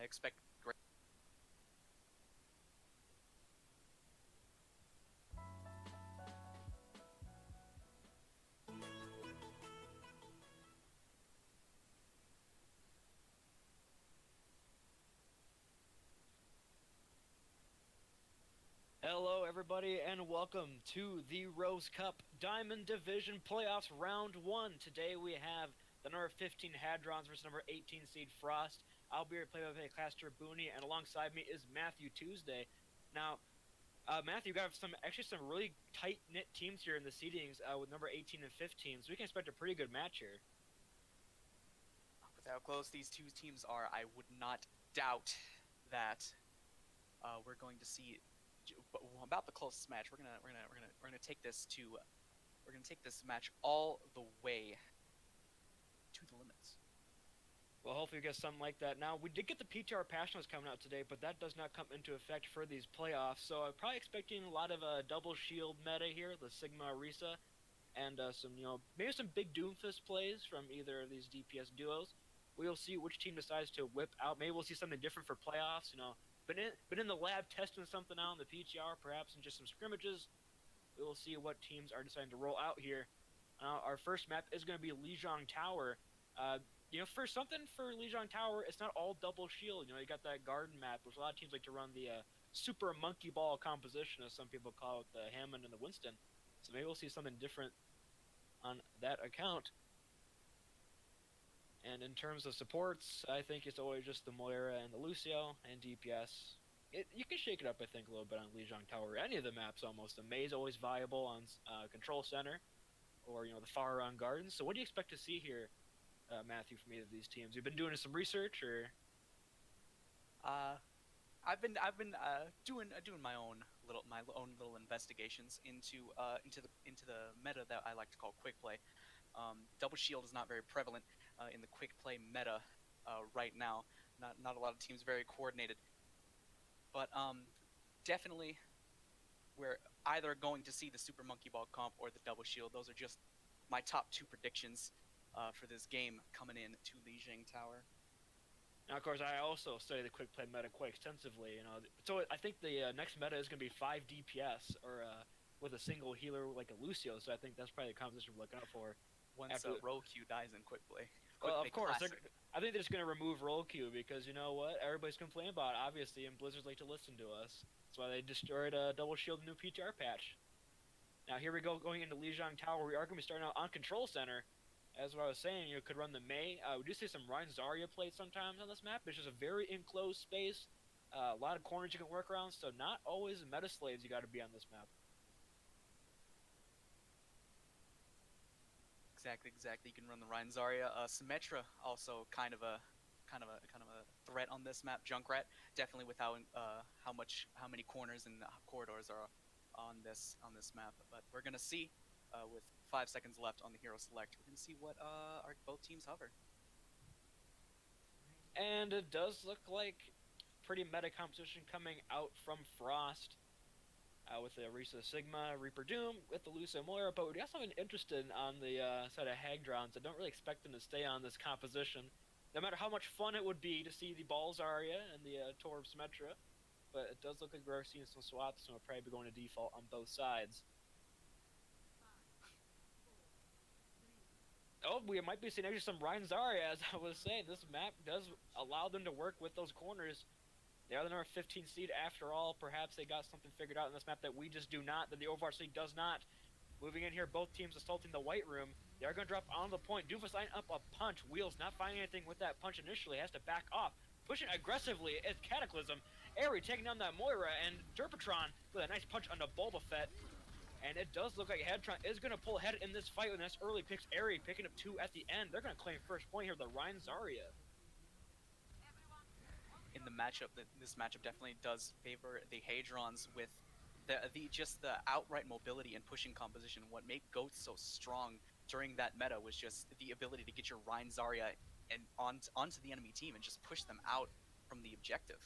expect great. Hello, everybody, and welcome to the Rose Cup Diamond Division Playoffs Round 1. Today we have the number 15 Hadrons versus number 18 seed Frost. I'll be your play-by-play caster Booney, and alongside me is Matthew Tuesday. Now, Matthew, got some really tight-knit teams here in the seedings with number 18 and 15, so we can expect a pretty good match here. With how close these two teams are, I would not doubt that we're going to see about the closest match. We're gonna take this match all the way to the limits. Well, hopefully we get something like that. Now, we did get the PTR Passionals coming out today, but that does not come into effect for these playoffs, so I'm probably expecting a lot of double shield meta here, the Sigma Orisa, and some, maybe some big Doomfist plays from either of these DPS duos. We'll see which team decides to whip out. Maybe we'll see something different for playoffs, Been in the lab testing something out in the PTR, perhaps in just some scrimmages. We will see what teams are deciding to roll out here. Our first map is going to be Lijiang Tower. For something for Lijiang Tower, it's not all double shield. You got that garden map, which a lot of teams like to run the super monkey ball composition, as some people call it, the Hammond and the Winston. So maybe we'll see something different on that account. And in terms of supports, I think it's always just the Moira and the Lucio and DPS. You can shake it up, I think, a little bit on Lijiang Tower. Any of the maps, almost. The Maze always viable on Control Center, or the Far on Gardens. So what do you expect to see here, Matthew, from either of these teams? You've been doing some research, or? I've been doing my own little investigations into the meta that I like to call quick play. Double shield is not very prevalent in the quick play meta right now. Not a lot of teams very coordinated, but definitely we're either going to see the Super Monkey Ball comp or the double shield. Those are just my top two predictions for this game coming in to Lijiang Tower. Now, of course, I also study the quick play meta quite extensively. So I think the next meta is going to be 5 DPS or with a single healer like a Lucio. So I think that's probably the composition we're looking out for. Once roll Q dies in quick play. Well, of course, I think they're just going to remove roll Q because you know what? Everybody's complaining about it, obviously, and Blizzards like to listen to us. That's why they destroyed Double Shield new PTR patch. Now here we go, going into Lijiang Tower. We are going to be starting out on Control Center. As what I was saying, you could run the Mei. We do see some Ryan Zarya plays sometimes on this map. It's just a very enclosed space. A lot of corners you can work around, so not always meta slaves you got to be on this map. Exactly. You can run the Ryan Zarya. Symmetra also kind of a threat on this map. Junkrat definitely with how many corners and corridors are on this map. But we're gonna see with 5 seconds left on the hero select. We're gonna see what both teams hover. And it does look like pretty meta composition coming out from Frost. With the Orisa Sigma, Reaper Doom, with the Lucio Moira, but we got something interesting on the side of Hadrons. I don't really expect them to stay on this composition, no matter how much fun it would be to see the Ball Zarya and the Torb Symmetra, but it does look like we're seeing some swaps, and we'll probably be going to default on both sides. Oh, we might be seeing actually some Ryan Zarya, as I was saying. This map does allow them to work with those corners. They are the number 15 seed after all. Perhaps they got something figured out in this map that we just do not, that the Overwatch League does not. Moving in here, both teams assaulting the White Room. They are going to drop on the point. Doofus line up a punch. Wheels not finding anything with that punch initially. Has to back off. Pushing aggressively. It's Cataclysm. Airy taking down that Moira, and Derpatron with a nice punch on the Bulba Fett. And it does look like Hadron is going to pull ahead in this fight with this early picks. Airy picking up 2 at the end. They're going to claim first point here, the Ryan Zarya. In the matchup, this matchup definitely does favor the Hadrons with the outright mobility and pushing composition. What made Goats so strong during that meta was just the ability to get your Ryan Zarya and onto the enemy team and just push them out from the objective.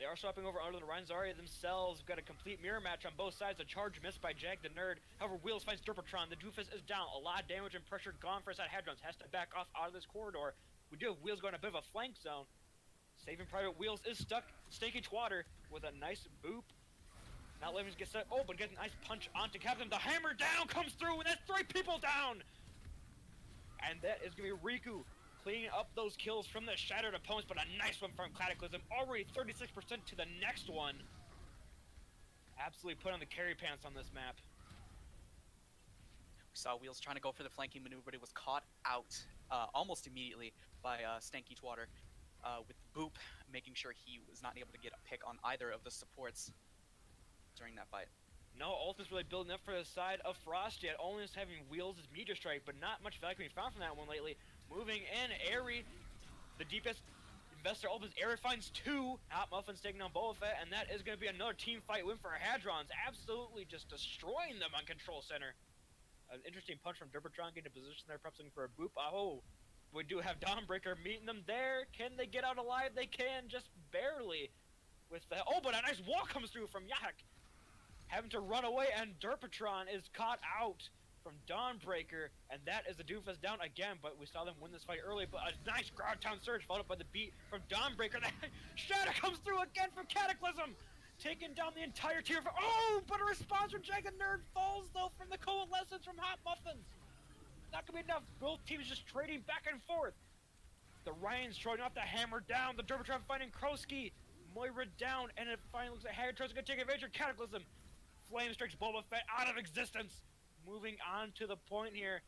They are swapping over onto the Ryan Zarya themselves. We've got a complete mirror match on both sides. A charge missed by Jag the Nerd. However, Wheels finds Derpatron. The Doofus is down. A lot of damage and pressure gone for his side. Hadrons has to back off out of this corridor. We do have Wheels going a bit of a flank zone. Saving Private Wheels is stuck. Stinky Twatter with a nice boop. Not letting him get set. Oh, but gets a nice punch onto Captain. The hammer down comes through, and that's 3 people down. And that is going to be Riku cleaning up those kills from the shattered opponents, but a nice one from Cataclysm. Already 36% to the next one. Absolutely put on the carry pants on this map. We saw Wheels trying to go for the flanking maneuver, but it was caught out almost immediately by Stanky Twatter with Boop, making sure he was not able to get a pick on either of the supports during that fight. No, Ultimate's really building up for the side of Frost yet. Only is having Wheels' meteor strike, but not much value can be found from that one lately. Moving in, Airy, the deepest investor Ultimate's Airy finds 2 Hot Muffins taking on Boba Fett, and that is going to be another team fight win for Hadrons. Absolutely just destroying them on Control Center. An interesting punch from Derpatron getting a position there, perhaps looking for a boop. Oh, we do have Dawnbreaker meeting them there. Can they get out alive? They can, just barely. With the but a nice wall comes through from Yahak. Having to run away, and Derpatron is caught out from Dawnbreaker, and that is the Doomfist down again, but we saw them win this fight early, but a nice ground town surge followed up by the beat from Dawnbreaker. Shadow comes through again from Cataclysm, taking down the entire tier. But a response from Jagged Nerd falls, though, from the Coalescence from Hot Muffins. Not gonna be enough. Both teams just trading back and forth. The Ryan's throwing off the hammer down, the Derpatron finding Krosky, Moira down, and it finally looks like Hadrons gonna take advantage of Cataclysm. Flame strikes Boba Fett out of existence. Moving on to the point here.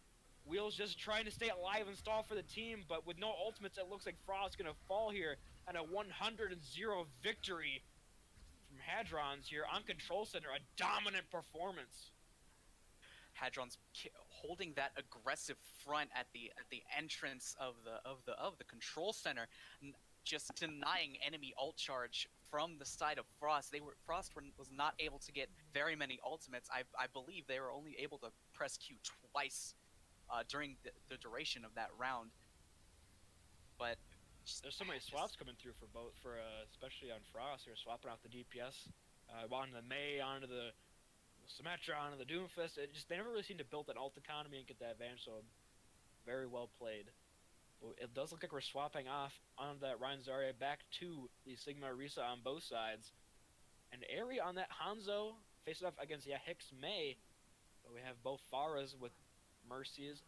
Wheels just trying to stay alive and stall for the team, but with no ultimates, it looks like Frost's gonna fall here. And a 100-0 victory from Hadrons here on Control Center. A dominant performance. Hadron's holding that aggressive front at the entrance of the Control Center, just denying enemy ult charge from the side of Frost. Frost was not able to get very many ultimates. I believe they were only able to press Q twice during the duration of that round. But there's so many swaps coming through for both, especially on Frost here, swapping out the DPS, onto the Mei, onto the Symmetra, onto the Doomfist. They never really seem to build that ult economy and get that advantage. So very well played. It does look like we're swapping off on that Ryan Zarya back to the Sigma Risa on both sides. And Airy on that Hanzo faces off against Hicks May. But we have both Faras with Mercies.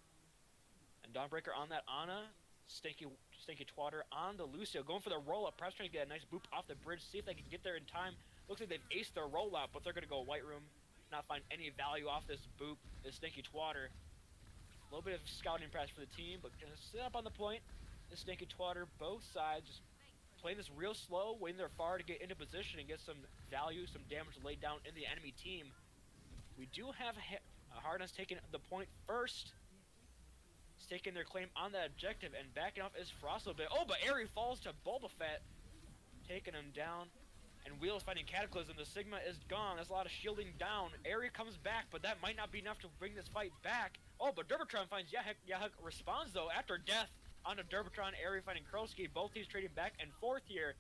And Dawnbreaker on that Ana. Stinky Twatter on the Lucio. Going for the roll-up. Perhaps trying to get a nice boop off the bridge. See if they can get there in time. Looks like they've aced their rollout, but they're going to go White Room. Not find any value off this boop. This Stinky Twatter. A little bit of scouting press for the team, but gonna sit up on the point. This Stinky Twatter, both sides, just playing this real slow, waiting their far to get into position and get some value, some damage laid down in the enemy team. We do have Hardness taking the point first. He's taking their claim on that objective, and backing off is Frost a little bit. But Airy falls to Boba Fett, taking him down. And Wheels finding Cataclysm. The Sigma is gone. There's a lot of shielding down. Airy comes back, but that might not be enough to bring this fight back. But Derpatron finds Yahak. Yahak responds, though, after death onto Derpatron. Airy finding Krosky. Both teams trading back and forth here.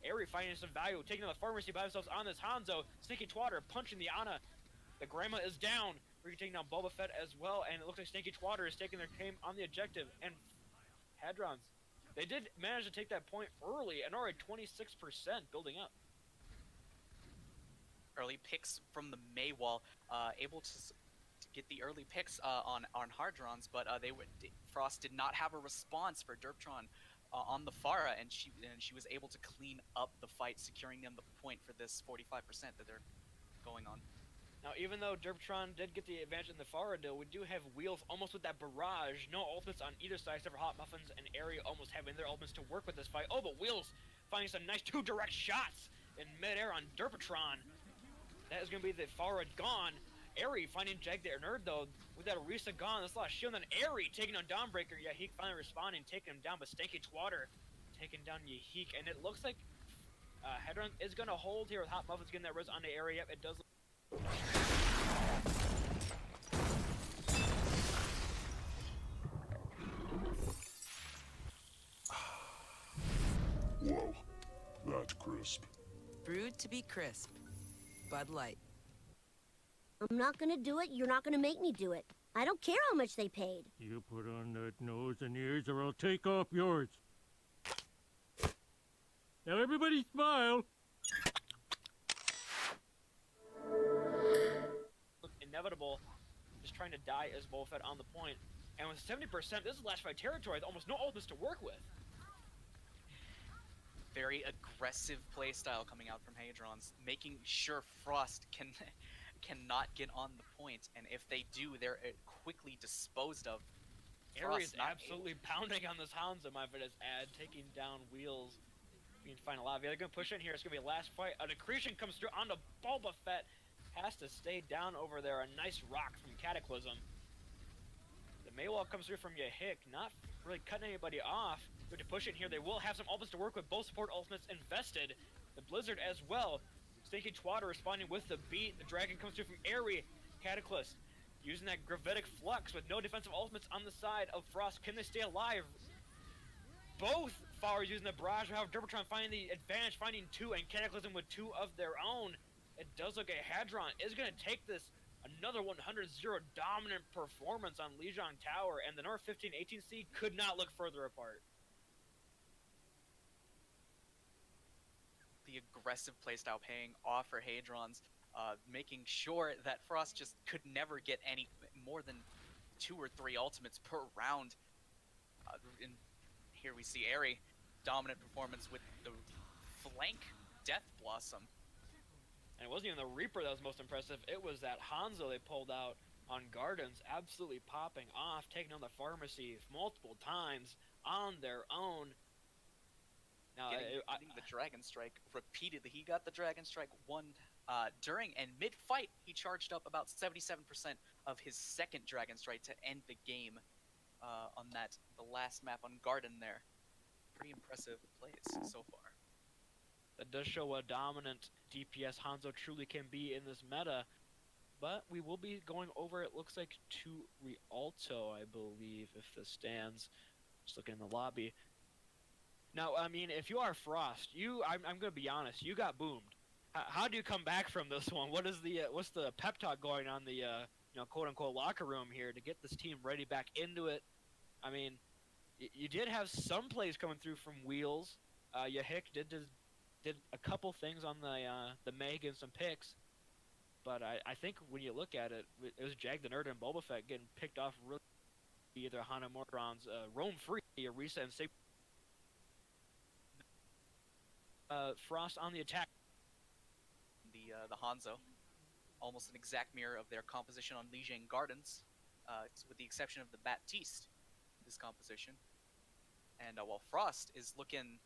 Airy finding some value, taking on the Pharmacy by themselves on this Hanzo. Stinky Twatter punching the Ana. The Grandma is down. We're taking down Boba Fett as well, and it looks like Stinky Twatter is taking their claim on the objective. And Hadrons, they did manage to take that point early, and already 26% building up. Early picks from the Mei wall, able to get the early picks on Hadrons, but Frost did not have a response for Derptron on the Pharah, and she was able to clean up the fight, securing them the point for this 45% that they're going on. Now, even though Derptron did get the advantage in the Pharah deal, we do have Wheels almost with that barrage. No ultimates on either side except for Hot Muffins and Airy almost having their ultimates to work with this fight. But Wheels finding some nice 2 direct shots in midair on Derpatron. That is going to be the Pharah gone. Airy finding Jagged Nerd, though, with that Orisa gone. That's a lot of shield. And Airy taking on Dawnbreaker. Yahik finally responding, taking him down. But Stanky Twatter taking down Yahik. And it looks like Hadron is going to hold here with Hot Muffins getting that res onto Airy. Yep, it does look. Whoa, that's crisp. Brewed to be crisp. Bud Light. I'm not gonna do it, you're not gonna make me do it. I don't care how much they paid. You put on that nose and ears or I'll take off yours. Now everybody smile. Looked inevitable, just trying to die as Boba Fett on the point. And with 70%, this is last fight territory, almost no ultimates to work with. Very aggressive playstyle coming out from Hadrons, making sure Frost cannot get on the point, and if they do, they're quickly disposed of. Ares Frost not absolutely pounding on this Hanzo, my goodness, taking down Wheels. Being fine alive. They're gonna push in here. It's gonna be a last fight. A accretion comes through onto Boba Fett. Has to stay down over there. A nice rock from Cataclysm. The Maywall comes through from Yahik, not really cutting anybody off. Good to push in here. They will have some ultimates to work with. Both support ultimates invested. The Blizzard as well. Stinky Twatter responding with the beat. The Dragon comes through from Airy. Cataclysm using that Gravitic Flux with no defensive ultimates on the side of Frost. Can they stay alive? Both Fowers using the barrage. However, Derpotron finding the advantage, finding two, and Cataclysm with two of their own. It does look like Hadron is going to take this another 100-0 dominant performance on Lijiang Tower, and the North 15-18 seed could not look further apart. The aggressive playstyle paying off for Hadrons, making sure that Frost just could never get any more than 2 or 3 ultimates per round. And here we see Airy, dominant performance with the flank Death Blossom. And it wasn't even the Reaper that was most impressive, it was that Hanzo they pulled out on Gardens, absolutely popping off, taking on the Pharmacy multiple times on their own. Now, getting the Dragon Strike repeatedly. He got the Dragon Strike during and mid-fight. He charged up about 77% of his second Dragon Strike to end the game on the last map on Garden there. Pretty impressive plays so far. That does show what dominant DPS Hanzo truly can be in this meta. But we will be going over, it looks like, to Rialto, I believe, if this stands. Just looking in the lobby. Now, I mean, if you are Frost, I'm going to be honest, you got boomed. How do you come back from this one? What is the what's the pep talk going on the quote unquote locker room here to get this team ready back into it? I mean, you did have some plays coming through from Wheels. Yahik did a couple things on the Meg and some picks, but I think when you look at it, it was Jag the Nerd and Boba Fett getting picked off really. Either Hana Mordron's roam free, Arisa and Saber. Frost on the attack. The Hanzo, almost an exact mirror of their composition on Lijiang Gardens, with the exception of the Baptiste, this composition. And while Frost is looking,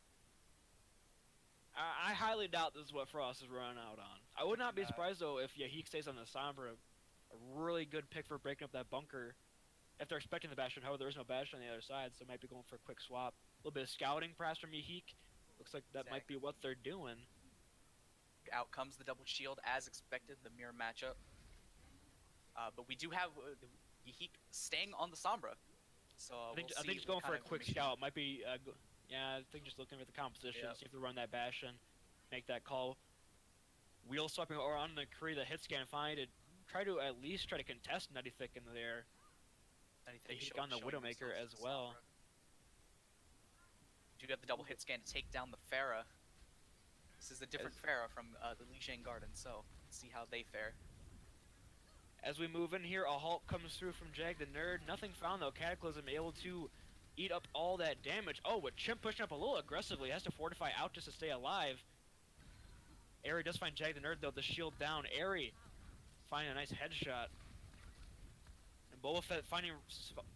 I highly doubt this is what Frost is running out on. I would not be surprised though if Yahik stays on the Sombra, a really good pick for breaking up that bunker. If they're expecting the Bastion, however, there is no Bastion on the other side, so might be going for a quick swap. A little bit of scouting perhaps from Yahik. Looks like that might be what they're doing. out comes the double shield as expected, the mirror matchup. But we do have Yahik staying on the Sombra. So I think just going for a quick scout might be. Yeah, I think just looking at the composition, see if they run that Bastion, make that call. Wheel swapping or on the Kree, the hit scan, find it. Try to at least try to contest Nutty Thick in there. Yahik on the Widowmaker as well. Do you have the double hit scan to take down the Farah? This is a different Farah from the Lijiang Garden, so let's see how they fare. As we move in here, a halt comes through from Jag the Nerd. Nothing found though. Cataclysm able to eat up all that damage. Oh, with Chimp pushing up a little aggressively, has to fortify out just to stay alive. Airy does find Jag the Nerd though, the shield down. Airy finding a nice headshot. And Boba Fett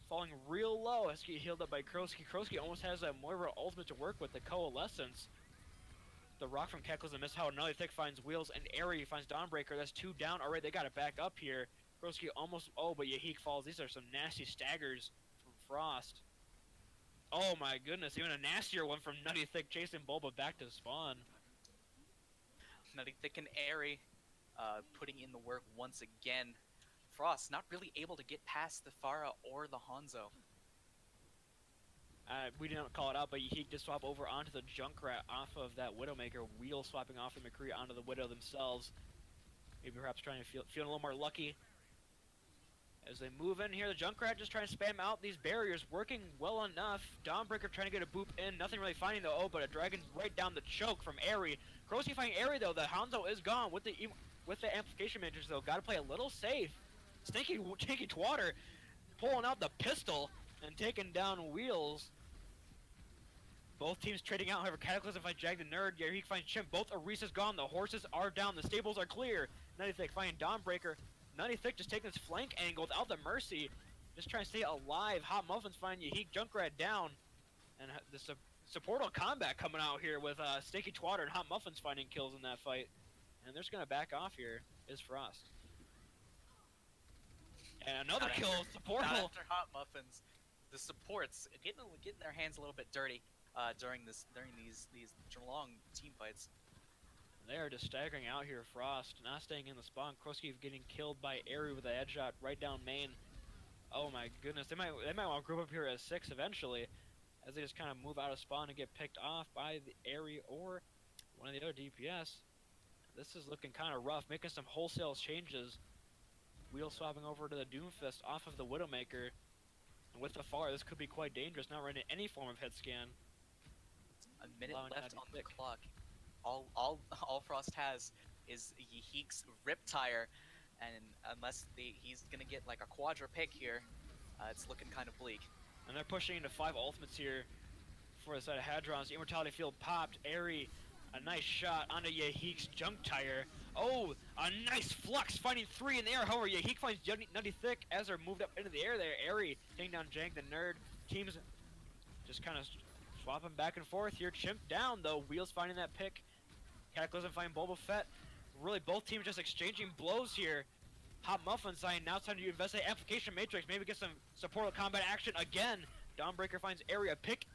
falling real low as he healed up by Krosky. Krosky almost has a Moira ultimate to work with, the Coalescence. The rock from Cataclysm missed how Nutty Thick finds Wheels, and Airy finds Dawnbreaker. That's 2 down. Alright, they got it back up here. Krosky almost, but Yahik falls. These are some nasty staggers from Frost. Oh my goodness, even a nastier one from Nutty Thick chasing Boba back to spawn. Nutty Thick and Airy putting in the work once again. Frost not really able to get past the Farah or the Hanzo. We didn't call it out, but Yahik just swap over onto the Junkrat off of that Widowmaker. Wheel swapping off from McCree onto the Widow themselves. Maybe perhaps trying to feeling a little more lucky. As they move in here, the Junkrat just trying to spam out these barriers, working well enough. Dawnbreaker trying to get a boop in, nothing really finding though. Oh, but a dragon right down the choke from Airy. Krosky finding Airy though. The Hanzo is gone with the amplification matrix though. Got to play a little safe. Stinky Twatter pulling out the pistol and taking down Wheels. Both teams trading out. However, Cataclysm finds Jag the Nerd. Yeah, he finds Chimp. Both Arisa's gone. The horses are down. The stables are clear. Nutty Thick finding Dawnbreaker. Nutty Thick just taking this flank angle without the mercy. Just trying to stay alive. Hot Muffins finding Yahik Junkrat down. And the supportal combat coming out here with Stinky Twatter and Hot Muffins finding kills in that fight. And they're just going to back off here is Frost. And another kill. Supportal. After Hot Muffins, the supports getting their hands a little bit dirty during these long team fights. They are just staggering out here. Frost not staying in the spawn. Krosky getting killed by Airy with a headshot right down main. Oh my goodness, they might want to group up here as 6 eventually, as they just kind of move out of spawn and get picked off by the Airy or one of the other DPS. This is looking kind of rough, making some wholesale changes. Wheel swapping over to the Doomfist off of the Widowmaker. And with the FAR, this could be quite dangerous, not running any form of head scan. A minute left on the clock. All Frost has is Yahik's Riptire, and unless he's gonna get like a quadra pick here, it's looking kind of bleak. And they're pushing into 5 ultimates here for the side of Hadrons. The Immortality Field popped. Airy, a nice shot onto Yahik's Junk Tire. Oh, a nice flux, finding 3 in the air. However, Yahik finds Nutty Thick as they're moved up into the air there. Airy taking down Jag the Nerd. Teams just kind of swapping back and forth here. Chimp down though. Wheels finding that pick. Cataclysm finding Boba Fett. Really, both teams just exchanging blows here. Hot Muffin saying now it's time to investigate Amplification Matrix. Maybe get some supportive combat action again. Dawnbreaker finds area. Tick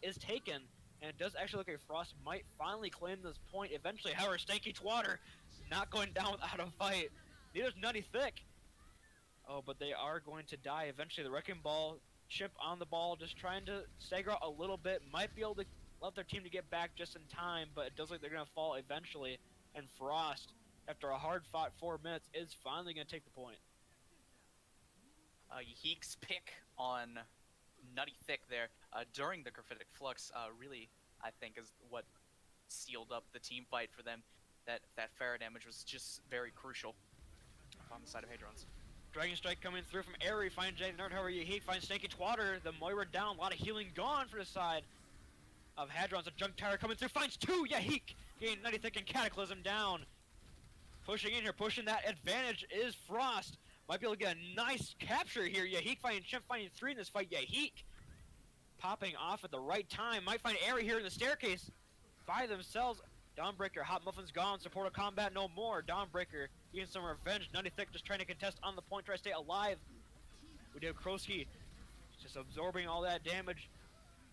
is taken. And it does actually look like Frost might finally claim this point eventually. However, Stanky Twatter not going down without a fight. Neither's Nutty Thick. Oh, but they are going to die eventually. The Wrecking Ball, Chimp on the ball, just trying to stagger out a little bit. Might be able to let their team to get back just in time, but it does look like they're going to fall eventually. And Frost, after a hard-fought 4 minutes, is finally going to take the point. Yahik's pick on Nutty Thick there during the Graphitic Flux really, I think, is what sealed up the team fight for them. That Farah damage was just very crucial on the side of Hadrons. Dragon Strike coming through from Airy, finds Jay Nerd. However, Yahik finds Stanky Twatter. The Moira down, a lot of healing gone for the side of Hadrons. A Junk Tower coming through, finds 2. Yahik getting Nutty Thick and Cataclysm down. Pushing in here, pushing that advantage is Frost. Might be able to get a nice capture here. Yahik finding Chimp, finding 3 in this fight. Yahik popping off at the right time. Might find Airy here in the staircase by themselves. Dawnbreaker, Hot Muffin's gone. Supportive combat no more. Dawnbreaker getting some revenge. Nutty Thick just trying to contest on the point, try to stay alive. We do Krosky just absorbing all that damage.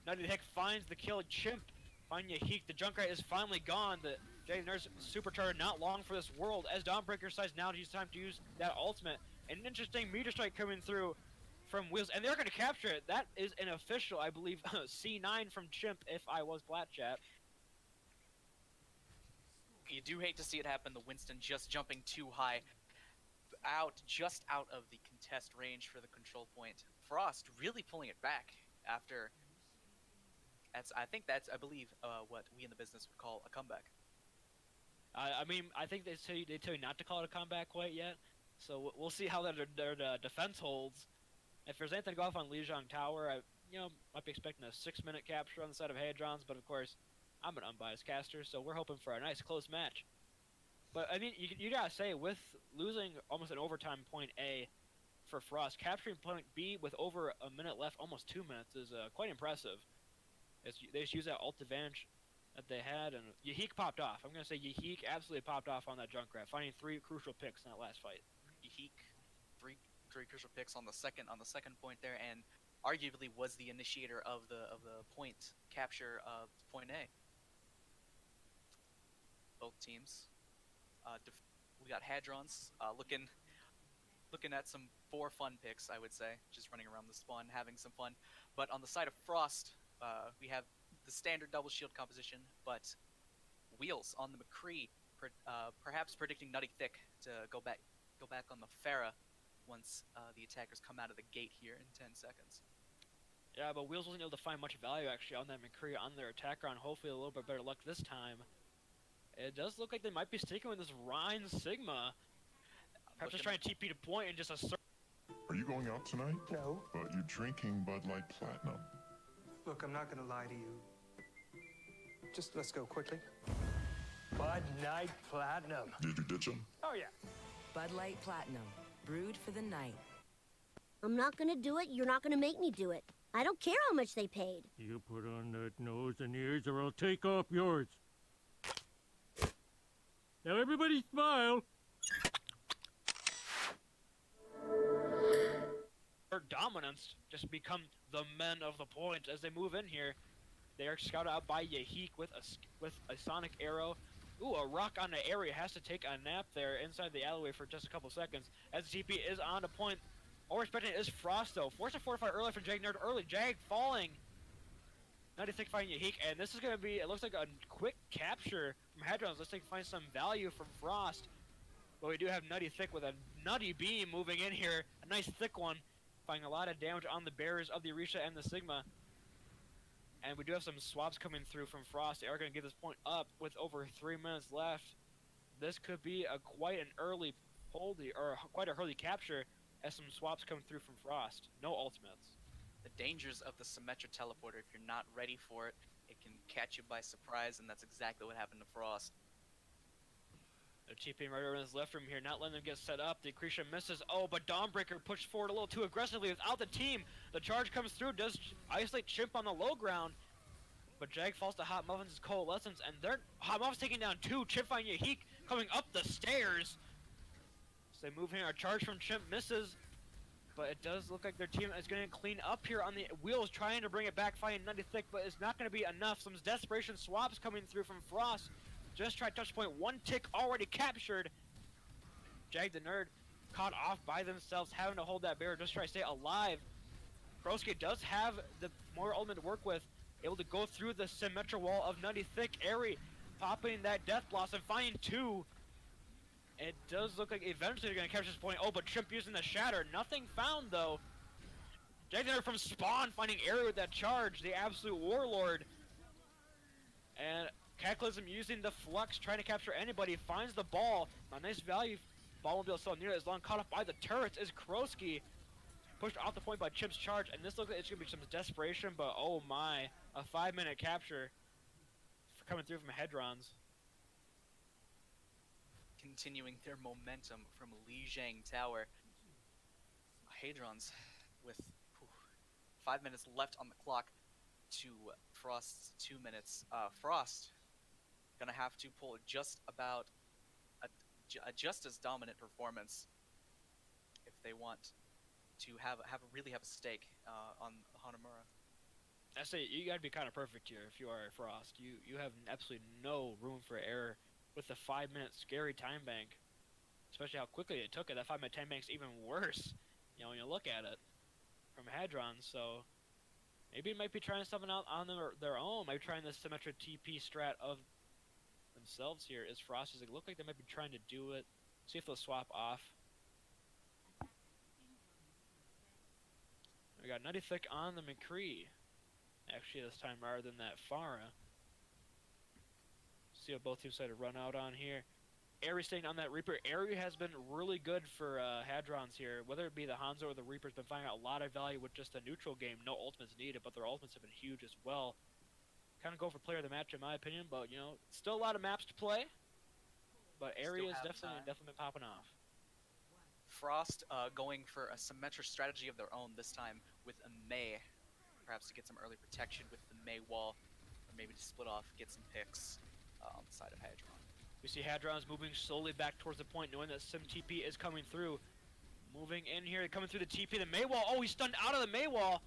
Nutty Thick finds the kill. Chimp find Yahik. The Junkrat is finally gone. The Jay Nurse Supercharger not long for this world as Dawnbreaker decides now to use time to use that ultimate. An interesting meter strike coming through from Wheels, and they're going to capture it. That is an official, I believe, C9 from Chimp if I was Platchat. You do hate to see it happen. The Winston just jumping too high, just out of the contest range for the control point. Frost really pulling it back after. I believe what we in the business would call a comeback. I mean, I think they tell you not to call it a comeback quite yet. So we'll see how their defense holds. If there's anything to go off on Lijiang Tower, I might be expecting a 6-minute capture on the side of Hadrons, but of course, I'm an unbiased caster, so we're hoping for a nice close match. But I mean, you gotta say, with losing almost an overtime point A for Frost, capturing point B with over a minute left, almost 2 minutes, is quite impressive. They just used that ult advantage that they had, and Yahik popped off. I'm gonna say Yahik absolutely popped off on that Junkrat, finding 3 crucial picks in that last fight. Yahik, three crucial picks on the second point there, and arguably was the initiator of the point capture of point A. Both teams. We got Hadrons looking at some 4 fun picks, I would say, just running around the spawn, having some fun. But on the side of Frost, we have the standard double shield composition, but Wheels on the McCree, perhaps predicting Nutty Thick to go back on the Farah, once the attackers come out of the gate here in 10 seconds. Yeah, but Wheels wasn't able to find much value actually on that McCree on their attacker on. Hopefully a little bit better luck this time. It does look like they might be sticking with this Rhine Sigma. Perhaps just trying to TP to point and just assert. Are you going out tonight? No. But you're drinking Bud Light Platinum. Look, I'm not gonna lie to you. Just let's go quickly. Bud Night Platinum. Did you ditch him? Oh, yeah. Bud Light Platinum, brewed for the night. I'm not gonna do it. You're not gonna make me do it. I don't care how much they paid. You put on that nose and ears or I'll take off yours. Now everybody smile. Their dominance just become the men of the point as they move in here. They are scouted out by Yahik with a sonic arrow. Ooh, a rock on the area has to take a nap there inside the alleyway for just a couple seconds. As the TP is on the point. All we're expecting is Frost though. Forced to fortify early from Jag Nerd early. Jag falling. 96 fighting Yahik, and this is gonna be, it looks like a quick capture from Hadrons. Let's find some value from Frost. But we do have Nutty Thick with a nutty beam moving in here. A nice thick one. Finding a lot of damage on the barriers of the Orisha and the Sigma. And we do have some swaps coming through from Frost. They are going to give this point up with over 3 minutes left. This could be quite an early quite an early capture as some swaps come through from Frost. No ultimates. The dangers of the Symmetra teleporter, if you're not ready for it, it can catch you by surprise, and that's exactly what happened to Frost. They're TPing right over in his left room here, not letting them get set up. The Accretion misses. Oh, but Dawnbreaker pushed forward a little too aggressively without the team. The charge comes through, does isolate Chimp on the low ground. But Jag falls to Hot Muffins' Coalescence, and Hot Muffins taking down 2. Chimp finding Yahik coming up the stairs. So they move here. A charge from Chimp misses. But it does look like their team is going to clean up here on the wheels, trying to bring it back, finding Nutty Thick, but it's not going to be enough. Some desperation swaps coming through from Frost. Just tried touch point, 1 tick already captured. Jag the Nerd caught off by themselves, having to hold that barrier, just try to stay alive. Broski does have the more ultimate to work with, able to go through the Symmetra wall of Nutty Thick. Airy popping that Death Blossom, finding 2. It does look like eventually they're going to capture this point. Oh, but Chimp using the Shatter. Nothing found, though. Jag the Nerd from Spawn finding Airy with that charge, the absolute warlord. And Cataclysm using the Flux, trying to capture anybody, finds the ball. A nice value. Ball won't be able to sell near as long. Caught up by the turrets is Kroski. Pushed off the point by Chimp's charge, and this looks like it's going to be some desperation, but oh my. A 5-minute capture coming through from Hadrons. Continuing their momentum from Lijiang Tower. Hadrons with 5 minutes left on the clock to Frost's 2 minutes. Frost gonna have to pull just about a just as dominant performance if they want to really have a stake on Hanamura. I say you gotta be kind of perfect here if you are Frost. You have absolutely no room for error with the 5-minute scary time bank, especially how quickly they took it. That 5-minute time bank's even worse, you know, when you look at it from Hadron. So maybe it might be trying something out on their own. Maybe trying the Symmetra TP strat of themselves here. Is Frost? Does it look like they might be trying to do it? See if they'll swap off. We got Nutty Thick on the McCree. Actually, this time rather than that Farah. See what both teams decide to run out on here. Airy staying on that Reaper. Airy has been really good for Hadrons here. Whether it be the Hanzo or the Reaper's been finding out a lot of value with just a neutral game. No ultimates needed, but their ultimates have been huge as well. Kind of go for player of the match in my opinion, but you know, still a lot of maps to play. But Airy has definitely been popping off. Frost going for a Symmetra strategy of their own this time with a Mei. Perhaps to get some early protection with the Mei wall, or maybe to split off, get some picks on the side of Hadron. We see Hadrons moving slowly back towards the point, knowing that Sim TP is coming through. Moving in here, coming through the TP, the Mei wall. Oh, he's stunned out of the Mei wall.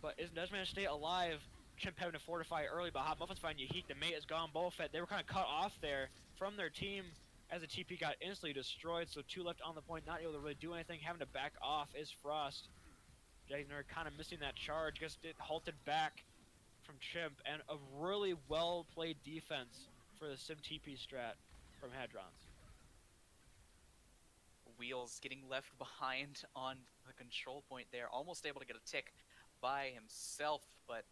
But does manage to stay alive. Chimp having to fortify early, but Hot Muffins find Yahik. The Mei is gone both. They were kind of cut off there from their team as the TP got instantly destroyed. So 2 left on the point, not able to really do anything. Having to back off is Frost. Jagner kind of missing that charge. Gets it halted back from Chimp, and a really well played defense for the Sim TP strat from Hadrons. Wheels getting left behind on the control point there, almost able to get a tick by himself, but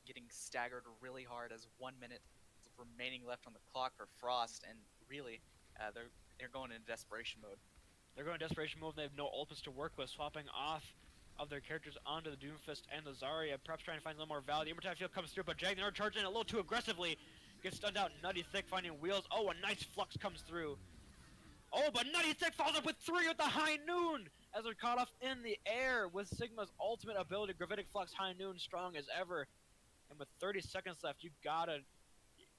getting staggered really hard as 1 minute remaining left on the clock for Frost, and really, they're going into desperation mode. They're going to desperation mode. They have no ultimates to work with, swapping off of their characters onto the Doomfist and the Zarya, perhaps trying to find a little more value. The Immortality Field comes through, but Jag the Nerd charging a little too aggressively. Gets stunned out. Nutty Thick finding Wheels. Oh, a nice flux comes through. Oh, but Nutty Thick follows up with 3 with the High Noon as they're caught off in the air with Sigma's ultimate ability, Gravitic Flux High Noon, strong as ever. And with 30 seconds left, you gotta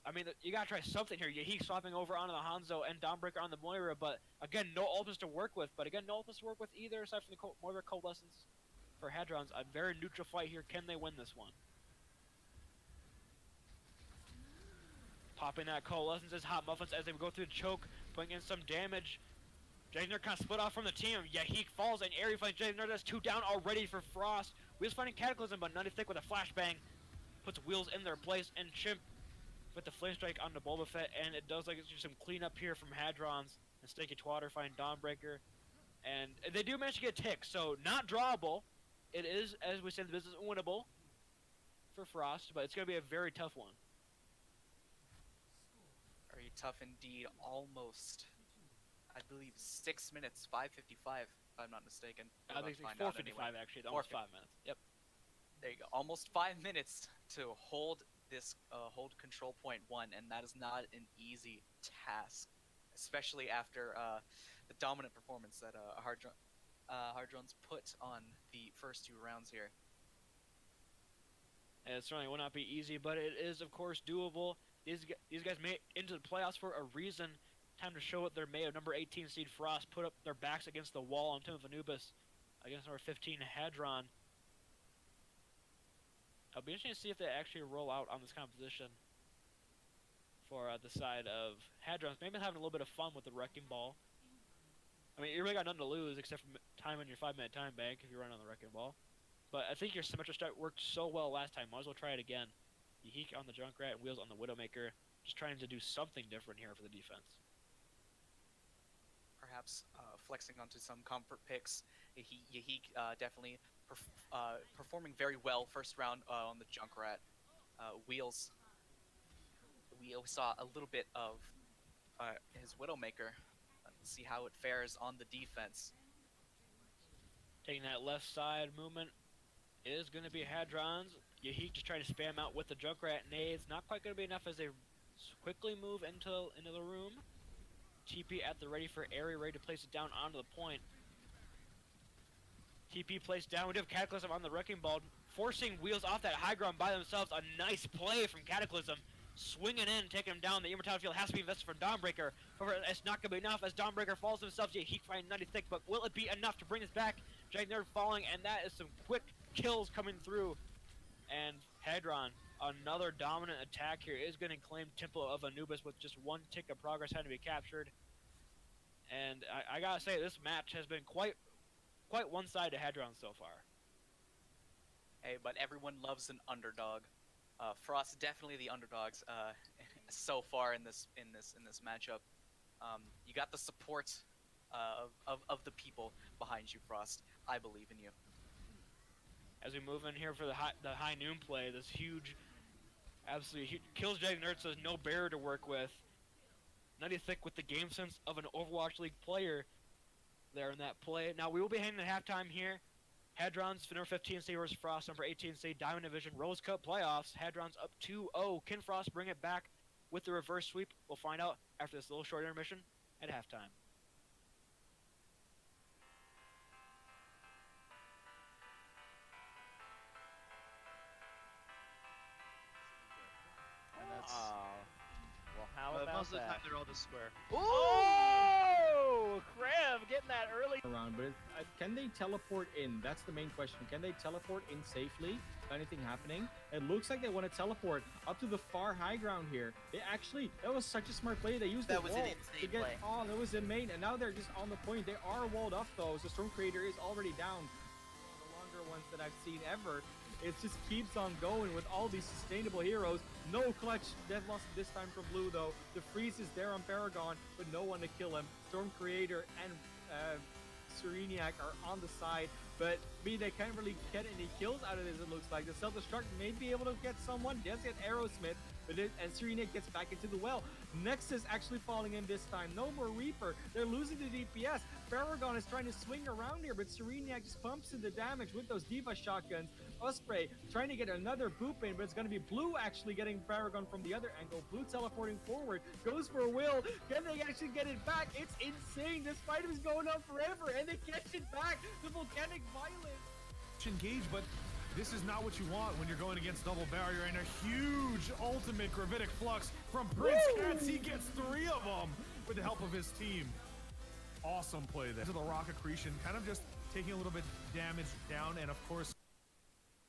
try something here. Yahik swapping over onto the Hanzo and Dawnbreaker on the Moira, but again, no ultimates to work with. But again, no ultimates to work with either, aside from the Moira Coalescence for Hadrons. A very neutral fight here. Can they win this one? Popping that Coalescence is Hot Muffins as they go through the choke, putting in some damage. Jagner kind of split off from the team. Yahik falls and Airy finds Jagner. That's 2 down already for Frost. Wheels finding Cataclysm, but Nutty Thick with a flashbang puts Wheels in their place, and Chimp with the Flame Strike on the Boba Fett, and it does like it's just some cleanup here from Hadrons and Stinky Twatter find Dawnbreaker, and they do manage to get ticks, so not drawable. It is, as we said, the business winnable for Frost, but it's going to be a very tough one. Very tough indeed. Almost, I believe, 6 minutes, 5:55, if I'm not mistaken. I think it's 4:55 actually, almost 5 minutes. Yep. There you go. Almost 5 minutes to hold this hold control point 1, and that is not an easy task, especially after the dominant performance that Hadrons put on the first 2 rounds here. And it certainly will not be easy, but it is of course doable. These guys made it into the playoffs for a reason. Time to show what they're made of. Number 18 seed Frost put up their backs against the wall on Tomb of Anubis against number 15 Hadron. It'll be interesting to see if they actually roll out on this composition for the side of Hadrons. Maybe having a little bit of fun with the Wrecking Ball. I mean, you really got nothing to lose except for time on your 5-minute time bank if you run on the Wrecking Ball. But I think your Symmetra start worked so well last time. Might as well try it again. Yahik on the Junkrat and Wheels on the Widowmaker. Just trying to do something different here for the defense. Perhaps flexing onto some comfort picks. Yahik definitely performing very well first round on the Junkrat. Wheels, we saw a little bit of his Widowmaker. Let's see how it fares on the defense. Taking that left side movement is going to be Hadrons. Yahik just trying to spam out with the Junkrat nades. Not quite going to be enough as they quickly move into the room. TP at the ready for Airy, ready to place it down onto the point. TP placed down. We do have Cataclysm on the Wrecking Ball, forcing Wheels off that high ground by themselves. A nice play from Cataclysm. Swinging in, taking him down. The Immortality Field has to be invested for Dawnbreaker. However, it's not going to be enough as Dawnbreaker falls himself. Yahik finding Nutty Thick, but will it be enough to bring us back? Jag Nerd falling, and that is some quick kills coming through. And Hadron, another dominant attack here, is going to claim Temple of Anubis with just 1 tick of progress having to be captured. And I gotta say, this match has been quite one-sided to Hadron so far. Hey, but everyone loves an underdog. Frost definitely the underdogs so far in this matchup. You got the support of the people behind you, Frost. I believe in you. As we move in here for the high noon play, this huge, absolutely huge, kills Jag Nerd, so there's no barrier to work with. Nutty Thick with the game sense of an Overwatch League player there in that play. Now we will be heading at halftime here. Hadrons, number 15 seed versus Frost, number 18 seed Diamond Division Rose Cup playoffs. Hadrons up 2-0. Can Frost bring it back with the reverse sweep? We'll find out after this little short intermission at halftime. And that's, well, how But about most of the time that? they're all just square. Oh! Krev getting that early. Around, but can they teleport in? That's the main question. Can they teleport in safely? Anything happening? It looks like they want to teleport up to the far high ground here. They actually, that was such a smart play. They used That the was wall an to insane get play. on. It was in main, and now they're just on the point. They are walled up though. So Storm Creator is already down. One of the longer ones that I've seen ever. It just keeps on going with all these sustainable heroes. No clutch death loss this time from Blue, though. The freeze is there on Paragon, but no one to kill him. Storm Creator and Sereniac are on the side, but they can't really get any kills out of this, it looks like. The self-destruct may be able to get someone, does get Aerosmith, and Sereniac gets back into the well. Nexus actually falling in this time. No more Reaper. They're losing the DPS. Paragon is trying to swing around here, but Sereniac just pumps in the damage with those Diva shotguns. Osprey trying to get another boop in, but it's going to be Blue actually getting Paragon from the other angle. Blue teleporting forward, goes for a Will. Can they actually get it back? It's insane. This fight is going on forever, and they catch it back. The volcanic violence. Engage, but this is not what you want when you're going against double barrier and a huge ultimate gravitic flux from Prince Cats. He gets 3 of them with the help of his team. Awesome play there. To the rock accretion, kind of just taking a little bit damage down, and of course,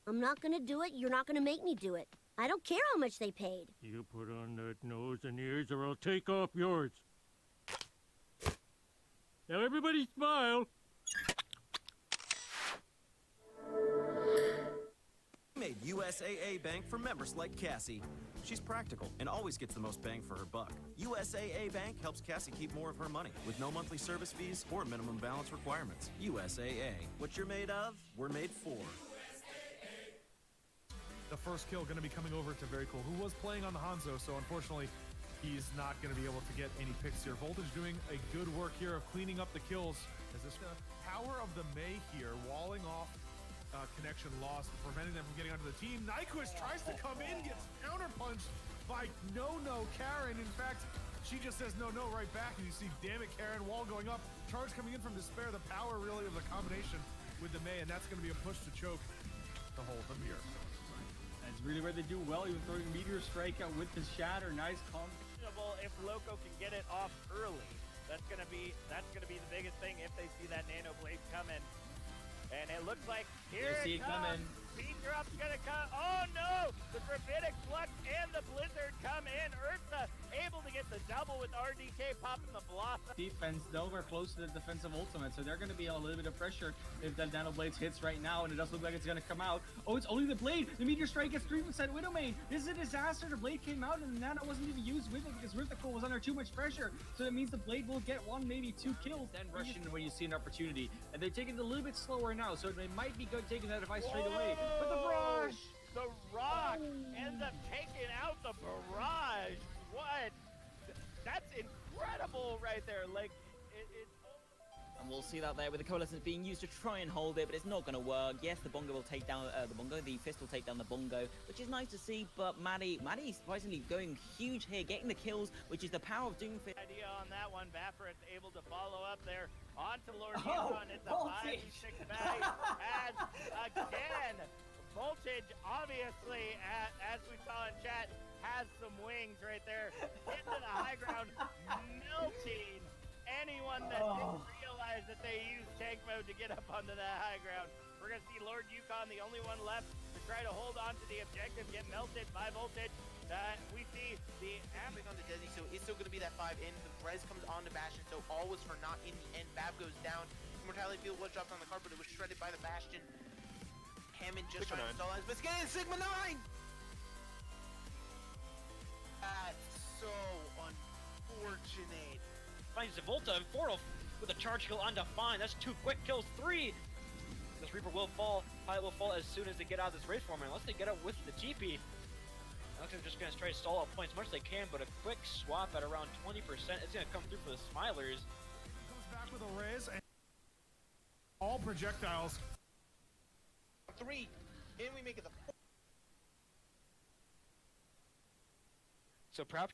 I'm not gonna do it. You're not gonna make me do it. I don't care how much they paid. You put on that nose and ears or I'll take off yours. Now everybody smile. Made USAA Bank for members like Cassie. She's practical and always gets the most bang for her buck. USAA Bank helps Cassie keep more of her money with no monthly service fees or minimum balance requirements. USAA. What you're made of, we're made for. the first kill going to be coming over to Very Cool, who was playing on the Hanzo, so unfortunately he's not going to be able to get any picks here. Voltage doing a good work here of cleaning up the kills. As this power of the Mei here, walling off connection lost, preventing them from getting onto the team. Nyquist tries to come in, gets counterpunched by No Karen. In fact, she just says no right back, and you see, damn it, Karen, wall going up, charge coming in from Despair. The power really of the combination with the Mei, and that's going to be a push to choke to hold them here. That's really where they do well, even throwing Meteor Strike out with the Shatter. Nice combo. If Loco can get it off early, that's gonna be the biggest thing if they see that Nano Blade coming. And it looks like here it comes. Speed drop's gonna come. Oh no! The Gravitic Flux and the Blizzard come in. Ursa able to get the double with RDK popping the Blossom. Defense, though, we're close to the defensive ultimate, so they're going to be a little bit of pressure if that Nano Blades hits right now, and it does look like it's going to come out. Oh, it's only the Blade. The Meteor Strike gets 3% Widowmane. This is a disaster. The Blade came out, and the Nano wasn't even used with it because Rifticle was under too much pressure. So that means the Blade will get 1, maybe 2 kills, then rush in when you see an opportunity. And they're taking it a little bit slower now, so they might be good taking that advice straight away. But the Barrage! The Rock ends up taking out the Barrage. What? That's incredible right there. Like, and we'll see that there with the Coalescence being used to try and hold it, but it's not going to work. Yes, the Bongo will take down the Fist will take down the Bongo, which is nice to see, but Maddie surprisingly going huge here, getting the kills, which is the power of Doomfist. Idea on that one. Baffert able to follow up there onto Lord Yukon. It's a 5v6 bag as again, Voltage obviously, as we saw in chat, has some wings right there. Into the high ground, melting anyone that didn't realize that they used tank mode to get up onto that high ground. We're going to see Lord Yukon, the only one left to try to hold on to the objective, get melted by Voltage. We see the Abbing on the Desi, so it's still going to be that 5 in. The res comes on to Bastion, so all was for naught in the end. Bab goes down. Mortality Field was dropped on the carpet. It was shredded by the Bastion. Hammond just trying to install his, but it's getting Sigma 9! That's so unfortunate. Finds Volta and 4 with a charge kill on Define. That's 2 quick kills. 3! This Reaper will fall. Pilot will fall as soon as they get out of this Wraith form, unless they get out with the TP. Looks like they're just going to try to stall out points as much as they can, but a quick swap at around 20% is going to come through for the Smilers. Comes back with a Riz, and all projectiles. 3, and we make it the 4. So perhaps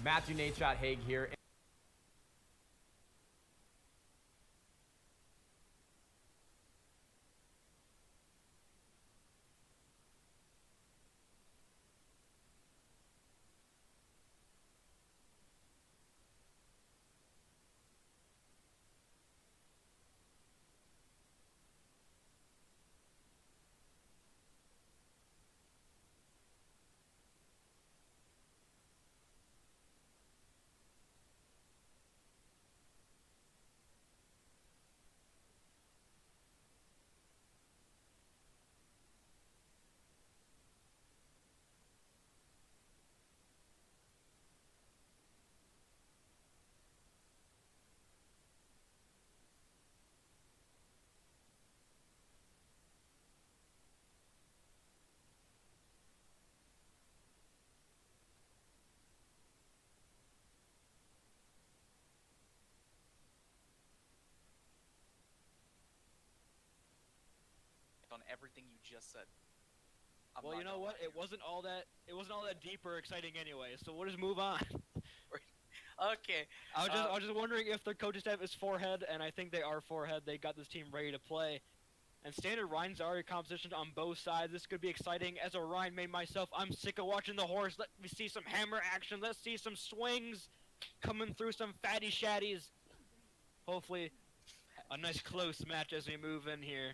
Matthew Nadeshot Haig here. On everything you just said. Well, you know what? It wasn't all that deep or exciting anyway. So we'll just move on. Okay. I was just wondering if their coaching staff is forehead, and I think they are forehead. They got this team ready to play. And standard Ryan Zarya compositions on both sides. This could be exciting. As a Ryan main myself, I'm sick of watching the horse. Let me see some hammer action. Let's see some swings coming through, some fatty shatties. Hopefully, a nice close match as we move in here.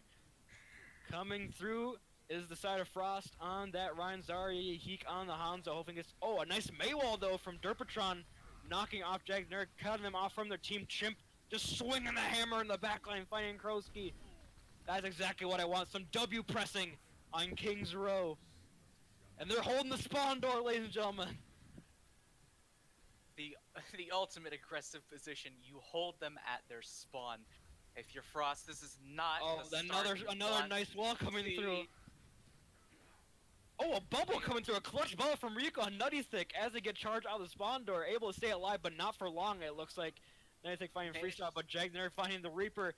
Coming through is the side of Frost on that Ryan Zarya, Heek on the Hanzo, hoping it's... Oh, a nice Maywall, though, from Derpatron, knocking off Jagner, cutting them off from their team. Chimp just swinging the hammer in the backline, finding Krosky. That's exactly what I want, some W pressing on King's Row. And they're holding the spawn door, ladies and gentlemen. The ultimate aggressive position, you hold them at their spawn. If you're Frost, this is not the another nice wall coming through. Oh, a bubble coming through, a clutch bubble from Rico on Nutty Thick as they get charged out of the spawn door, able to stay alive, but not for long, it looks like. Nutty Thick finding freestyle, but Jagner finding the Reaper.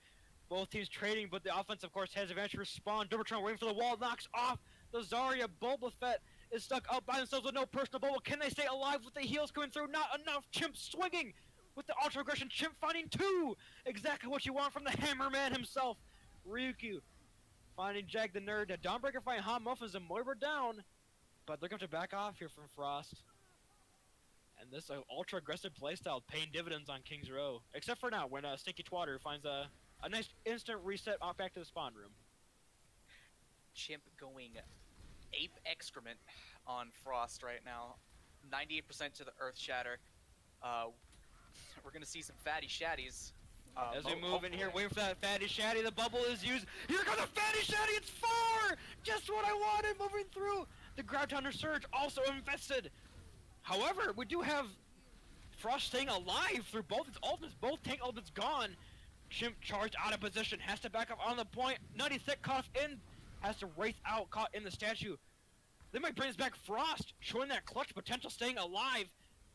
Both teams trading, but the offense, of course, has advantage for spawn. Derpatron waiting for the wall, knocks off the Zarya. Boba Fett is stuck out by themselves with no personal bubble. Can they stay alive with the heals coming through? Not enough. Chimp swinging with the ultra aggression. Chimp finding two. Exactly what you want from the Hammerman himself. Ryukyu finding Jag the Nerd. Dawnbreaker finding Hot Muffins and Moira down. But they're going to back off here from Frost. And this ultra aggressive playstyle paying dividends on King's Row. Except for now when Stinky Twatter finds a nice instant reset off back to the spawn room. Chimp going ape excrement on Frost right now. 98% to the Earth Shatter. We're gonna see some fatty shatties. As we move in here, waiting for that fatty shatty, the bubble is used. Here comes the fatty shatty, it's 4! Just what I wanted moving through. The Graviton Surge also invested. However, we do have Frost staying alive through both its ultimates. Both tank ultimates gone. Chimp charged out of position, has to back up on the point. Nutty Thick caught in, has to wraith out, caught in the statue. They might bring us back Frost, showing that clutch potential, staying alive.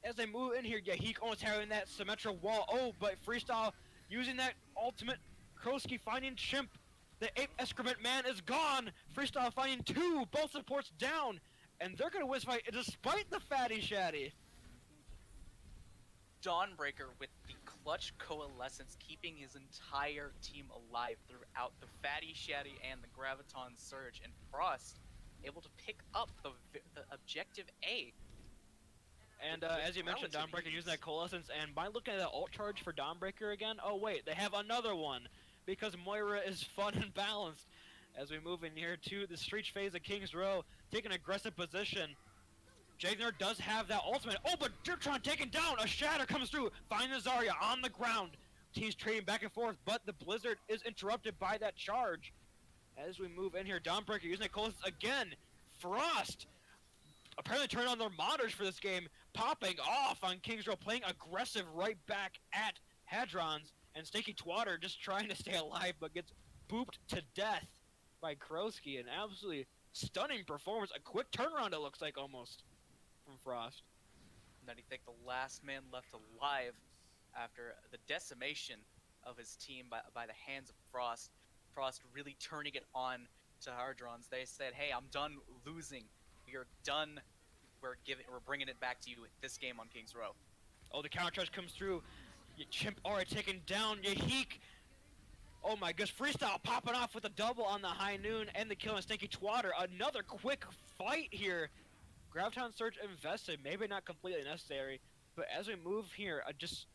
As they move in here, Yahik almost having that Symmetra wall. Oh, but Freestyle using that ultimate. Krosky finding Chimp. The ape excrement man is gone. Freestyle finding 2, both supports down. And they're going to win this fight despite the fatty shatty. Dawnbreaker with the clutch coalescence, keeping his entire team alive throughout the fatty shatty and the Graviton Surge, and Frost able to pick up the objective A. And as you mentioned, Dawnbreaker using that coalescence, and by looking at that ult charge for Dawnbreaker again, oh wait, they have another one, because Moira is fun and balanced. As we move in here to the street phase of King's Row, taking aggressive position. Jagner does have that ultimate. Oh, but Dertron taken down. A shatter comes through. Find the Zarya on the ground. Teams trading back and forth, but the Blizzard is interrupted by that charge. As we move in here, Dawnbreaker using the coalescence again. Frost apparently turned on their monitors for this game, popping off on King's Row, playing aggressive right back at Hadrons, and Stinky Twatter just trying to stay alive, but gets booped to death by Krosky. An absolutely stunning performance. A quick turnaround, it looks like, almost, from Frost. Nutty Thick, the last man left alive after the decimation of his team by the hands of Frost. Frost really turning it on to Hadrons. They said, hey, I'm done losing. We're done. We're bringing it back to you this game on King's Row. Oh, the counter charge comes through. Chimp already taken down. Yahik. Oh my gosh, Freestyle popping off with a double on the High Noon and the kill on Stinky Twatter. Another quick fight here. Graviton Surge invested, maybe not completely necessary, but as we move here, just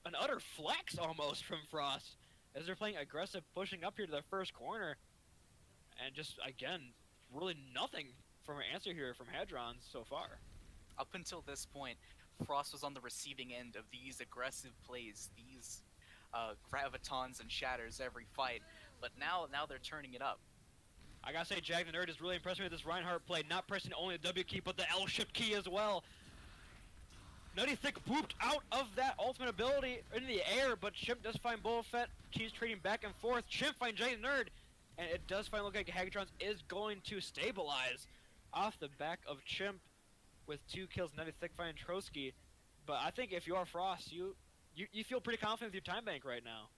an utter flex almost from Frost. As they're playing aggressive, pushing up here to the first corner. And just, again, really nothing from an answer here from Hadrons so far. Up until this point, Frost was on the receiving end of these aggressive plays, these gravitons and shatters every fight, but now they're turning it up. I gotta say, Jag the Nerd is really impressed me with this Reinhardt play, not pressing only the W key, but the L shift key as well. Nutty Thick booped out of that ultimate ability in the air, but Chimp does find Boba Fett. Teams trading back and forth. Chimp finds Jag the Nerd, and it does finally look like Hagatron's is going to stabilize off the back of Chimp with 2 kills. Nutty Thick finding Trotsky, but I think if you are Frost, you feel pretty confident with your time bank right now.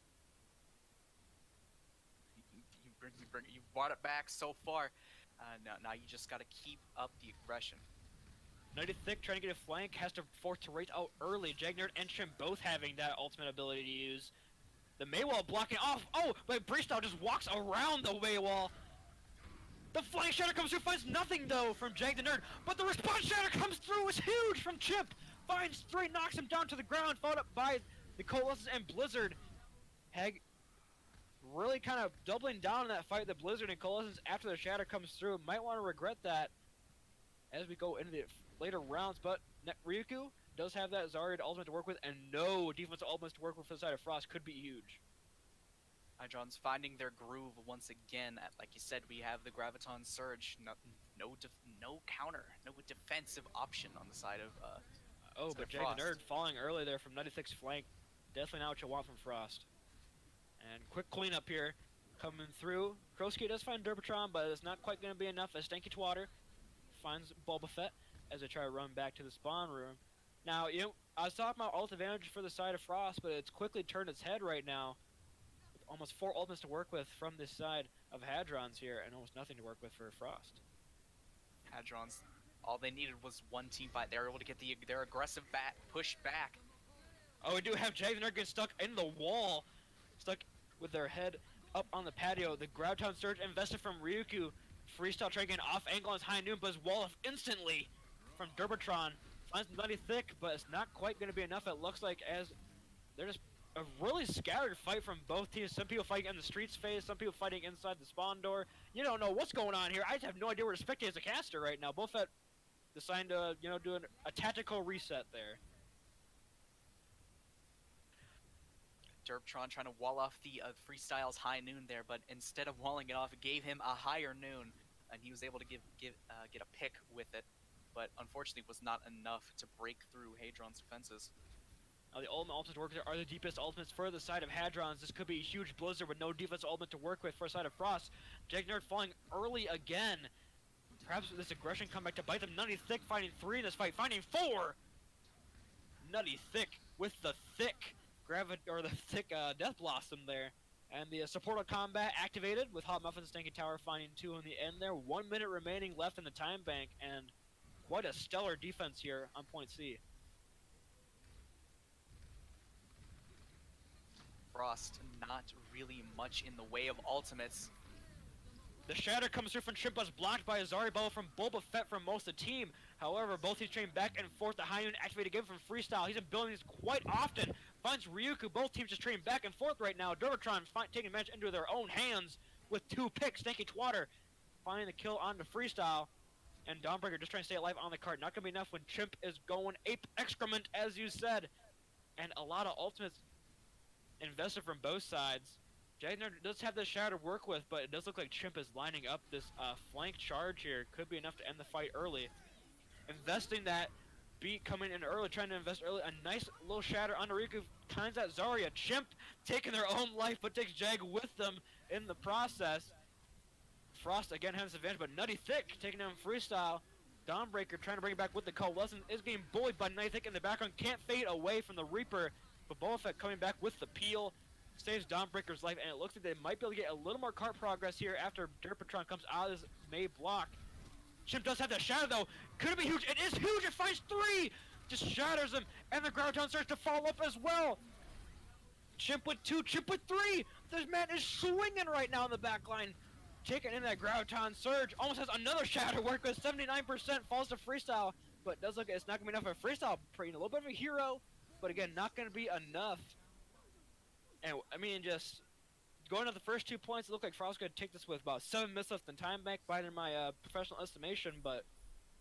You brought it back so far. Now you just got to keep up the aggression. Nutty Thick trying to get a flank, has to force to race out early. Jagnerd and Chimp both having that ultimate ability to use. The Maywall blocking off. Oh, but Breestyle just walks around the Maywall. The flank shatter comes through, finds nothing though from Jag the Nerd, but the response shatter comes through, is huge from Chimp. Finds 3, knocks him down to the ground, followed up by the Coalescence and Blizzard. Hag really kind of doubling down on that fight, the Blizzard and Coalescence after the shatter comes through. Might want to regret that as we go into the later rounds, but Ryuku does have that Zarya ultimate to work with, and no defensive ultimates to work with for the side of Frost could be huge. Hydron's finding their groove once again. Like you said, we have the Graviton Surge. No counter, no defensive option on the side of oh, but Jag the Nerd falling early there from 96 flank. Definitely not what you want from Frost. And quick cleanup here coming through. Krosky does find Derpatron, but it's not quite going to be enough as Stanky Twatter finds Boba Fett as they try to run back to the spawn room. Now, I was talking about ult advantage for the side of Frost, but it's quickly turned its head right now. With almost 4 ultimates to work with from this side of Hadrons here, and almost nothing to work with for Frost. Hadrons, all they needed was one team fight. They were able to get their aggressive push back. Oh, we do have Jag the Nerd getting stuck in the wall. Stuck with their head up on the patio. The Graviton Surge invested from Ryuku. Freestyle trying to get an off angle on his High Noon, but is wall off instantly from Derbatron. Finds Nutty Thick, but it's not quite going to be enough, it looks like, as there's just a really scattered fight from both teams. Some people fighting in the streets phase, some people fighting inside the spawn door. You don't know what's going on here. I just have no idea where to spectate as a caster right now. Both at deciding to, do a tactical reset there. Derptron trying to wall off the Freestyle's High Noon there, but instead of walling it off, it gave him a higher noon, and he was able to get a pick with it, but unfortunately was not enough to break through Hadron's defenses. Now the ultimate workers are the deepest ultimates for the side of Hadrons. This could be a huge Blizzard with no defense ultimate to work with for the side of Frost. Jagnerd falling early again. Perhaps this aggression come back to bite them. Nutty Thick finding 3 in this fight, finding 4! Nutty Thick with the thick Death Blossom there. And the support combat activated with Hot Muffin and Stanky Tower finding 2 in the end there. 1 minute remaining left in the time bank, and quite a stellar defense here on point C. Frost, not really much in the way of ultimates. The shatter comes through from Chimp, but is blocked by a Zarya bubble from Boba Fett from most of the team. However, both teams train back and forth. The High Noon activated again from Freestyle. He's been building these quite often. Finds Ryuku. Both teams just train back and forth right now. Dervatron taking the match into their own hands with 2 picks. Stanky Twatter finding the kill onto Freestyle. And Dawnbreaker just trying to stay alive on the card. Not going to be enough when Chimp is going ape excrement, as you said. And a lot of ultimates invested from both sides. Jagner does have the shatter to work with, but it does look like Chimp is lining up this flank charge here. Could be enough to end the fight early. Investing that beat coming in early, trying to invest early. A nice little shatter on Riku, times that Zarya. Chimp taking their own life, but takes Jag with them in the process. Frost again has the advantage, but Nutty Thick taking down Freestyle. Dawnbreaker trying to bring it back with the Coalescence is getting bullied by Nutty Thick in the background. Can't fade away from the Reaper, but Boba Fett coming back with the peel. Saves Dawnbreaker's life, and it looks like they might be able to get a little more cart progress here after Derpatron comes out of this May block. Chimp does have that shadow though. Could it be huge? It is huge! It finds 3! just shatters him, and the Graviton starts to follow up as well. Chimp with 2, Chimp with 3. This man is swinging right now in the back line. Taking in that Graviton Surge. Almost has another shatter work with 79%. Falls to Freestyle. But does look, it's not going to be enough for Freestyle. A little bit of a hero. But again, not going to be enough. And I mean, just going to the first 2 points, it looked like Frost going to take this with about 7 minutes left in time bank by my professional estimation. But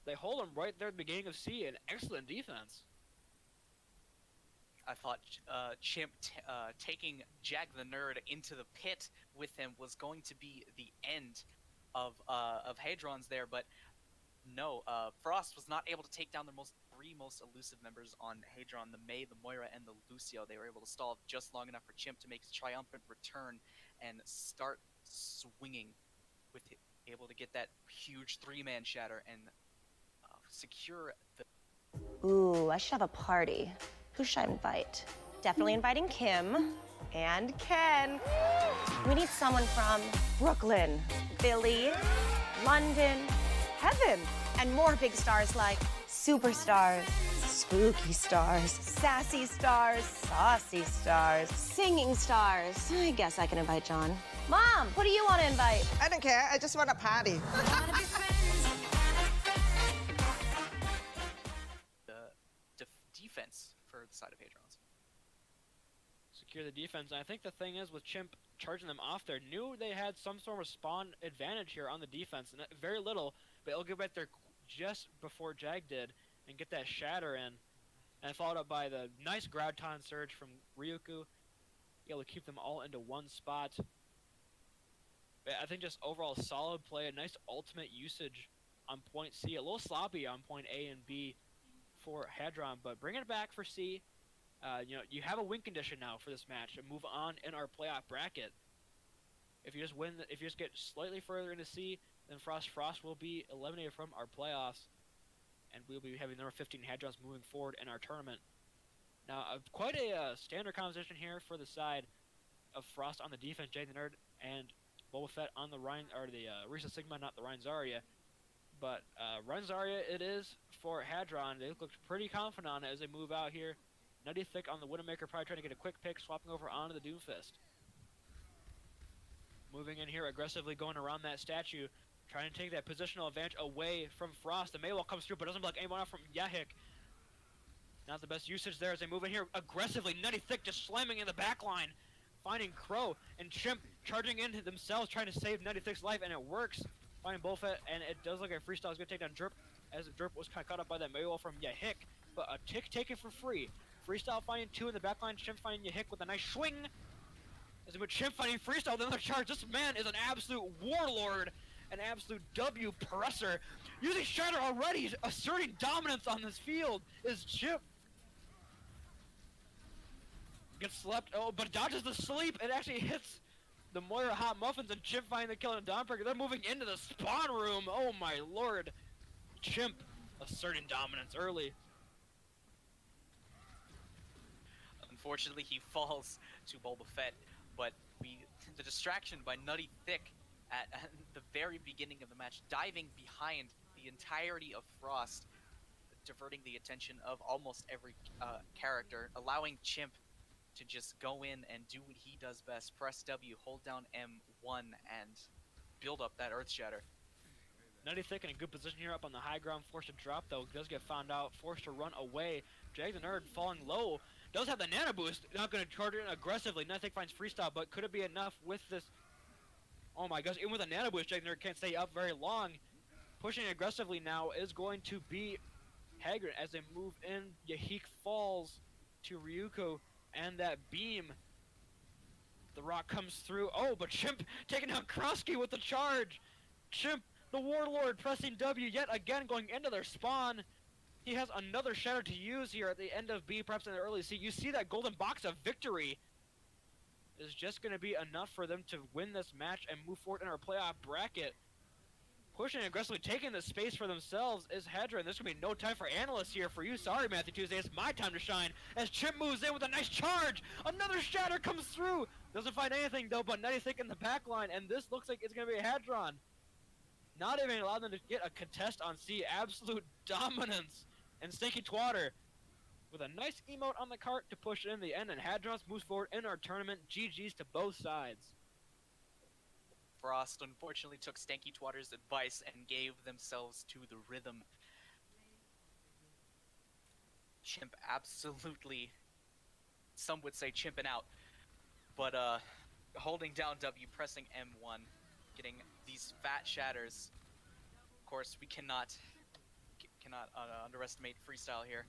they hold him right there at the beginning of C. An excellent defense. I thought Chimp taking Jag the Nerd into the pit with him was going to be the end of Hadrons there, but no, Frost was not able to take down the 3 most elusive members on Hadron, the Mei, the Moira, and the Lucio. They were able to stall just long enough for Chimp to make his triumphant return and start swinging, with it, able to get that huge 3-man shatter and secure the... Ooh, I should have a party. Who should I invite? Definitely inviting Kim and Ken. We need someone from Brooklyn, Philly, London, heaven, and more big stars like superstars, spooky stars, sassy stars, saucy stars, singing stars. I guess I can invite John. Mom, who do you want to invite? I don't care. I just want a party. Defense for the side of Hadrons. Secure the defense. And I think the thing is, with Chimp charging them off there, knew they had some sort of spawn advantage here on the defense. And very little, but it'll get back there just before Jag did and get that shatter in. And followed up by the nice Graviton Surge from Ryuku. Able to keep them all into one spot. But I think just overall solid play, a nice ultimate usage on point C. A little sloppy on point A and B for Hadron, but bringing it back for C. You have a win condition now for this match and move on in our playoff bracket. If you just win, if you just get slightly further into C, then Frost will be eliminated from our playoffs, and we'll be having number 15 Hadrons moving forward in our tournament. Now, quite a standard composition here for the side of Frost on the defense, Jay the Nerd, and Boba Fett on the Risa Sigma, not the Ryan Zarya. But Ryan Zarya it is for Hadron. They look pretty confident on it as they move out here. Nutty Thick on the Widowmaker, probably trying to get a quick pick, swapping over onto the Doomfist. Moving in here aggressively, going around that statue, trying to take that positional advantage away from Frost. The Maywall comes through, but doesn't block anyone out from Yahik. Not the best usage there as they move in here aggressively. Nutty Thick just slamming in the back line, finding Crow and Chimp charging into themselves, trying to save Nutty Thick's life, and it works. Finding Bullfet, and it does look like Freestyle is going to take down Drip, as Drip was kind of caught up by that Maywall from Yahik, but a tick taken for free. Freestyle finding 2 in the back line, Chimp finding Yahik with a nice swing. As with Chimp finding Freestyle, another charge. This man is an absolute warlord, an absolute W presser. Using Shatter already, asserting dominance on this field is Chimp. Gets slept, but dodges the sleep. It actually hits the Moira Hot Muffins, and Chimp finding the kill on Dawnbreaker. They're moving into the spawn room. Oh my lord. Chimp asserting dominance early. Unfortunately, he falls to Boba Fett, but the distraction by Nutty Thick at the very beginning of the match, diving behind the entirety of Frost, diverting the attention of almost every character, allowing Chimp to just go in and do what he does best. Press W, hold down M1, and build up that Earth Shatter. Nutty Thick in a good position here up on the high ground, forced to drop though, does get found out, forced to run away. Jag the Nerd falling low, does have the Nano Boost, not going to charge it aggressively. Nutty Thick finds Freestyle, but could it be enough with this? Oh my gosh, even with a Nano Boost, Jag the Nerd can't stay up very long. Pushing aggressively now is going to be Haggard as they move in. Yahik falls to Ryuko, and that beam, the rock comes through. Oh, but Chimp taking out Krosky with the charge. Chimp, the Warlord, pressing W yet again, going into their spawn. He has another shatter to use here at the end of B, perhaps in the early C. You see that golden box of victory is just going to be enough for them to win this match and move forward in our playoff bracket. Pushing aggressively, taking the space for themselves is Hedra, and there's going to be no time for analysts here for you. Sorry, Matthew Tuesday, it's my time to shine. As Chimp moves in with a nice charge, another shatter comes through. Doesn't find anything, though, but Nutty Thick in the back line, and this looks like it's going to be a Hadron. Not even allowed them to get a contest on C. Absolute dominance. And Stinky Twatter with a nice emote on the cart to push it in the end, and Hadrons moves forward in our tournament. GG's to both sides. Frost unfortunately took Stanky Twatter's advice and gave themselves to the rhythm. Chimp absolutely, some would say chimping out, but holding down W, pressing M1, getting these fat shatters. Of course, we cannot underestimate Freestyle here.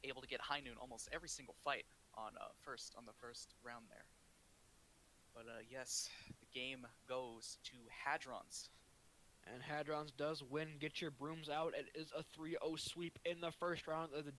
Able to get high noon almost every single fight on the first round there. But yes, the game goes to Hadrons. And Hadrons does win. Get your brooms out. It is a 3-0 sweep in the first round of the